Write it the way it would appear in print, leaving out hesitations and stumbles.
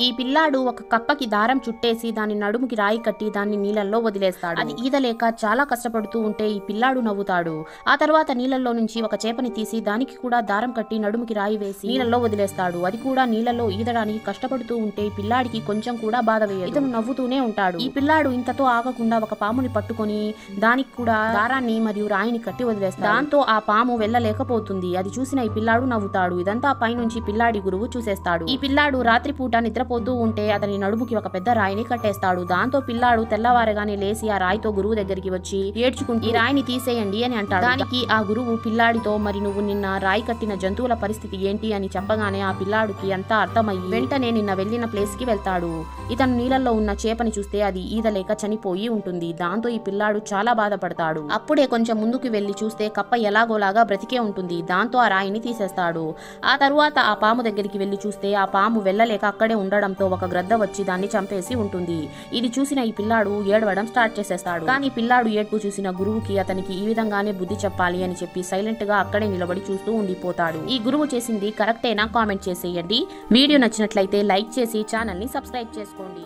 ఈ పిల్లాడు ఒక కప్పకి దారం చుట్టేసి దాని నడుముకి రాయి కట్టి దాన్ని నీళ్ళల్లో వదిలేస్తాడు. అది ఈదలేక చాలా కష్టపడుతూ ఉంటే ఈ పిల్లాడు నవ్వుతాడు. ఆ తర్వాత నీళ్ళల్లో నుంచి ఒక చేపని తీసి దానికి కూడా దారం కట్టి నడుముకి రాయి వేసి నీళ్ళల్లో వదిలేస్తాడు. అది కూడా నీళ్ళల్లో ఈదడానికి కష్టపడుతూ ఉంటే ఈ పిల్లాడికి కొంచెం కూడా బాధ వేయదు. ఇతను నవ్వుతూనే ఉంటాడు. ఈ పిల్లాడు ఇంతతో ఆగకుండా ఒక పాముని పట్టుకొని దానికి కూడా దారాన్ని మరియు రాయిని కట్టి వదిలేస్తాడు. దాంతో ఆ పాము వెళ్ళలేకపోతుంది. అది చూసిన ఈ పిల్లాడు నవ్వుతాడు. ఇదంతా పైనుంచి పిల్లాడి గురువు చూసేస్తాడు. ఈ పిల్లాడు రాత్రిపూట నిద్రపోతూ ఉంటే అతని నడుముకి ఒక పెద్ద రాయిని కట్టేస్తాడు. దాంతో పిల్లాడు తెల్లవారగానే లేసి ఆ రాయితో గురువు దగ్గరికి వచ్చి ఏడ్చుకుంటూ ఈ రాయిని తీసేయండి అని అంటాడు. దానికి ఆ గురువు పిల్లాడితో మరి నువ్వు నిన్న రాయి కట్టిన జంతువుల పరిస్థితి ఏంటి అని చెప్పగానే ఆ పిల్లాడికి అంతా అర్థమయ్యి వెంటనే నిన్న వెళ్లిన ప్లేస్ కి వెళ్తాడు. ఇతను నీళ్ళల్లో ఉన్న చేపని చూస్తే అది ఈదలేక చనిపోయి ఉంటుంది. దాంతో ఈ పిల్లాడు చాలా బాధపడతాడు. అప్పుడే కొంచెం ముందుకు వెళ్లి చూస్తే కప్ప ఎలాగోలాగా బ్రతికే ఉంటుంది. దాంతో ఆ రాయిని తీసేస్తాడు. ఆ తరువాత ఆ పాము దగ్గరికి వెళ్లి చూస్తే ఆ పాము వెళ్ళలేక అక్కడే ఉండడంతో ఒక గ్రద్ద వచ్చి దాన్ని చంపేసి ఉంటుంది. ఇది చూసిన ఈ పిల్లాడు ఏడవడం స్టార్ట్ చేసేస్తాడు. కానీ పిల్లాడు ఏడ్పు చూసిన గురువుకి అతనికి ఈ విధంగానే బుద్ధి చెప్పాలి అని చెప్పి సైలెంట్ గా అక్కడే నిలబడి చూస్తూ ఉండిపోతాడు. ఈ గురువు చేసింది కరెక్టేనా కామెంట్ చేసేయండి. వీడియో నచ్చినట్లయితే లైక్ చేసి ఛానల్ ని సబ్స్క్రైబ్ చేసుకోండి.